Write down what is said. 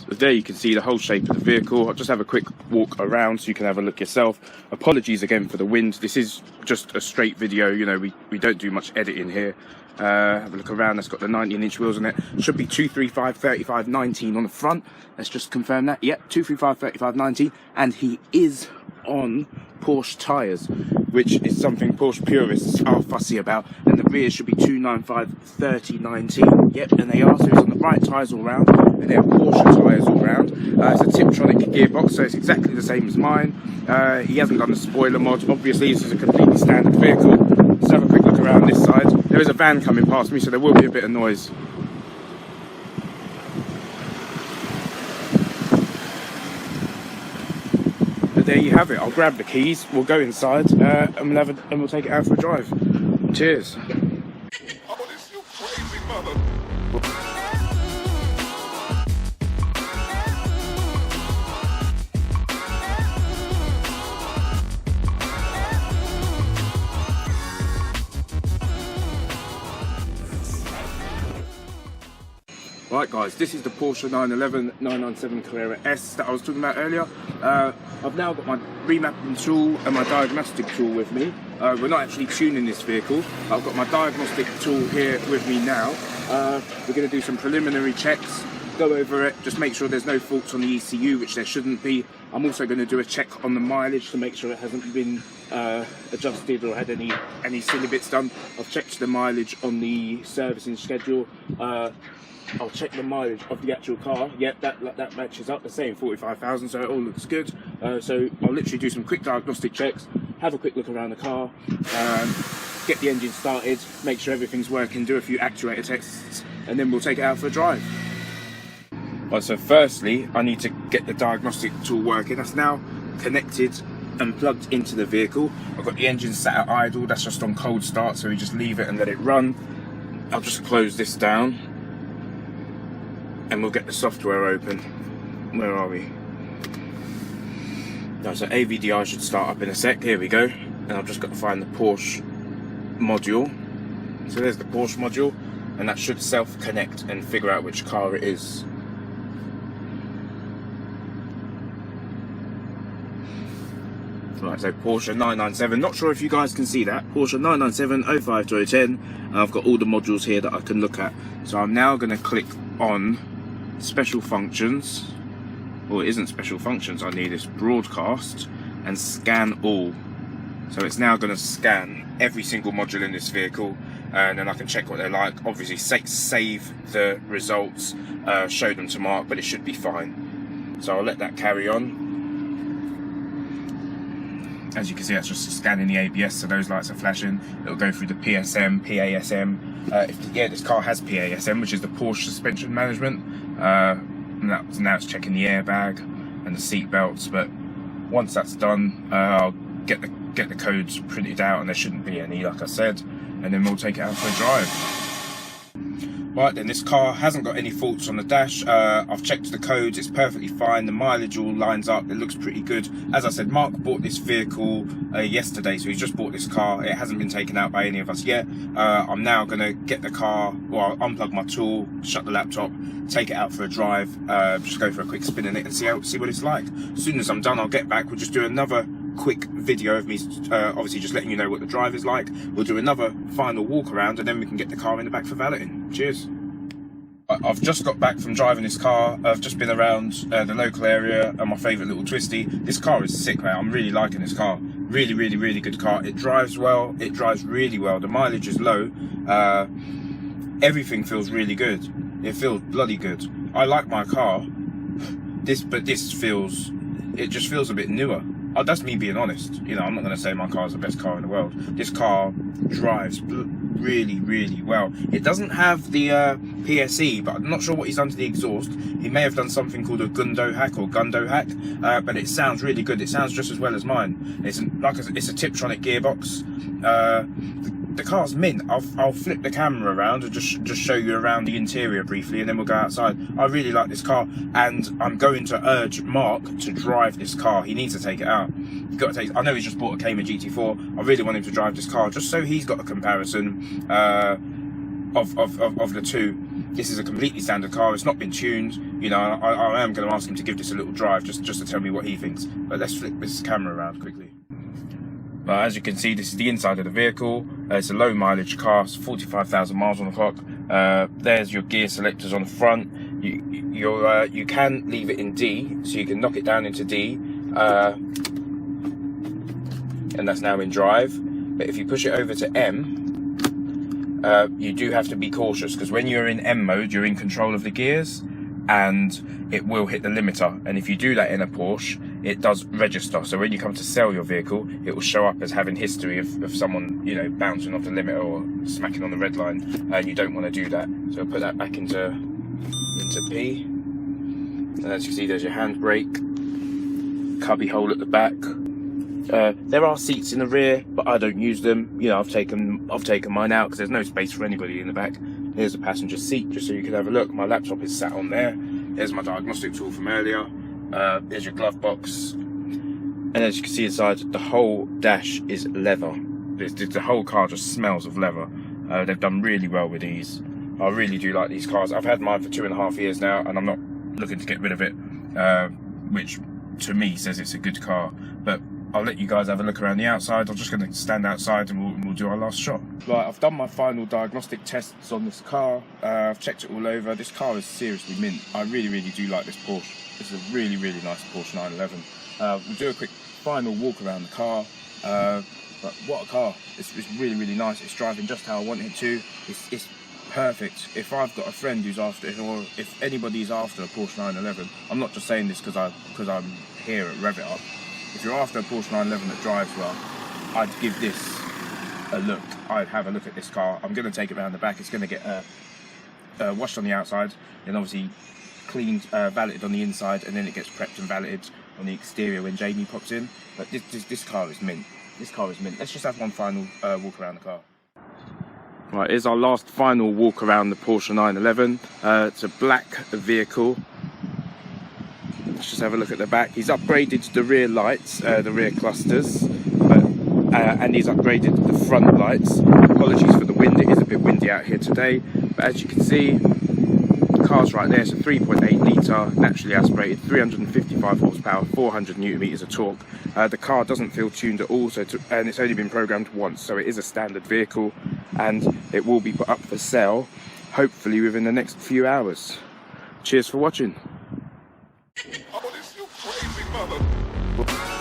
So there you can see the whole shape of the vehicle. I'll just have a quick walk around so you can have a look yourself. Apologies again for the wind. This is just a straight video, you know, we don't do much editing here. Have a look around. That's got the 19-inch wheels on it. Should be 235 35 19 on the front. Let's just confirm that. Yep, 235 35 19, and he is on Porsche tyres, which is something Porsche purists are fussy about. And the rear should be 295 30 19. Yep, and they are. So it's on the right tyres all round, and they're Porsche tyres all round. It's a Tiptronic gearbox, so it's exactly the same as mine. He hasn't done the spoiler mod. Obviously, this is a completely standard vehicle. Let's have a quick look around this side. There is a van coming past me, so there will be a bit of noise. But there you have it. I'll grab the keys, we'll go inside, and we'll take it out for a drive. Cheers. Oh, this you crazy mother. Right guys, this is the Porsche 911 997 Carrera S that I was talking about earlier. I've now got my remapping tool and my diagnostic tool with me. We're not actually tuning this vehicle. I've got my diagnostic tool here with me now. We're going to do some preliminary checks, go over it, just make sure there's no faults on the ECU, which there shouldn't be. I'm also going to do a check on the mileage to make sure it hasn't been adjusted or had any silly bits done. I've checked the mileage on the servicing schedule. I'll check the mileage of the actual car. Yep, that matches up, the same 45,000, so it all looks good. So I'll literally do some quick diagnostic checks, have a quick look around the car, get the engine started, make sure everything's working, do a few actuator tests, and then we'll take it out for a drive. Right, so firstly, I need to get the diagnostic tool working. That's now connected and plugged into the vehicle. I've got the engine sat at idle, that's just on cold start, so we just leave it and let it run. I'll just close this down, and we'll get the software open. Where are we? No, so AVDI should start up in a sec. Here we go. And I've just got to find the Porsche module. So there's the Porsche module, and that should self-connect and figure out which car it is. Right, so Porsche 997. Not sure if you guys can see that. Porsche 997 05 to 010. And I've got all the modules here that I can look at. So I'm now going to click on special functions. Well, it isn't special functions I need, it's broadcast, and scan all. So it's now going to scan every single module in this vehicle, and then I can check what they're like. Obviously save the results, show them to Mark, but it should be fine. So I'll let that carry on. As you can see, that's just scanning the ABS, so those lights are flashing. It'll go through the PSM, PASM. Yeah, this car has PASM, which is the Porsche suspension management. And now it's checking the airbag and the seat belts. But once that's done, I'll get the codes printed out, and there shouldn't be any, like I said, and then we'll take it out for a drive. Right then, this car hasn't got any faults on the dash. I've checked the codes, it's perfectly fine. The mileage all lines up, it looks pretty good. As I said, Mark bought this vehicle yesterday, so he's just bought this car. It hasn't been taken out by any of us yet. I'm now gonna get the car, well, unplug my tool, shut the laptop, take it out for a drive, just go for a quick spin in it and see what it's like. As soon as I'm done, I'll get back. We'll just do another quick video of me, obviously just letting you know what the drive is like. We'll do another final walk around, and then we can get the car in the back for valeting. Cheers. I've just got back from driving this car. I've just been around the local area and my favourite little twisty. This car is sick, man. I'm really liking this car. Really, really, really good car. It drives well. It drives really well. The mileage is low. Everything feels really good. It feels bloody good. I like my car. But this feels, it just feels a bit newer. That's me being honest. You know, I'm not going to say my car is the best car in the world. This car drives really, really well. It doesn't have the PSE, but I'm not sure what he's done to the exhaust. He may have done something called a Gundo hack, but it sounds really good. It sounds just as well as mine. It's a Tiptronic gearbox. The car's mint. I'll flip the camera around and just show you around the interior briefly, and then we'll go outside. I really like this car, and I'm going to urge Mark to drive this car. He needs to take it out. You've got to take. I know he's just bought a Cayman GT4. I really want him to drive this car, just so he's got a comparison of the two. This is a completely standard car. It's not been tuned. You know, I am going to ask him to give this a little drive just to tell me what he thinks. But let's flip this camera around quickly. But as you can see, this is the inside of the vehicle. It's a low mileage car. It's 45,000 miles on the clock. There's your gear selectors on the front. You can leave it in D, so you can knock it down into D, and that's now in drive. But if you push it over to M, you do have to be cautious, because when you're in M mode, you're in control of the gears, and it will hit the limiter. And if you do that in a Porsche, it does register. So when you come to sell your vehicle, it will show up as having history of someone, you know, bouncing off the limiter or smacking on the red line, and you don't want to do that. So I'll put that back into P. And as you can see, there's your handbrake, cubby hole at the back. There are seats in the rear, but I don't use them. You know, I've taken mine out because there's no space for anybody in the back. Here's a passenger seat, just so you can have a look. My laptop is sat on there. There's my diagnostic tool from earlier. There's your glove box. And as you can see inside, the whole dash is leather. The whole car just smells of leather. They've done really well with these. I really do like these cars. I've had mine for 2.5 years now, and I'm not looking to get rid of it, which to me says it's a good car. But I'll let you guys have a look around the outside. I'm just going to stand outside and we'll do our last shot. Right, I've done my final diagnostic tests on this car. I've checked it all over. This car is seriously mint. I really do like this Porsche. This is a really nice Porsche 911. We'll do a quick final walk around the car. But what a car. It's really nice. It's driving just how I want it to. It's perfect. If I've got a friend who's after it, or if anybody's after a Porsche 911, I'm not just saying this because I'm here at Rev-it. If you're after a Porsche 911 that drives well, I'd give this a look. I'd have a look at this car. I'm going to take it around the back. It's going to get washed on the outside, then obviously cleaned, valeted on the inside, and then it gets prepped and valeted on the exterior when Jamie pops in. But this car is mint. This car is mint. Let's just have one final walk around the car. Right, here's our last final walk around the Porsche 911. It's a black vehicle. Let's just have a look at the back. He's upgraded the rear lights, the rear clusters, and he's upgraded the front lights. Apologies for the wind, it is a bit windy out here today, but as you can see, the car's right there. It's a 3.8 litre, naturally aspirated, 355 horsepower, 400 newton meters of torque. The car doesn't feel tuned at all, and it's only been programmed once, so it is a standard vehicle, and it will be put up for sale, hopefully within the next few hours. Cheers for watching. Oh, this you crazy mother.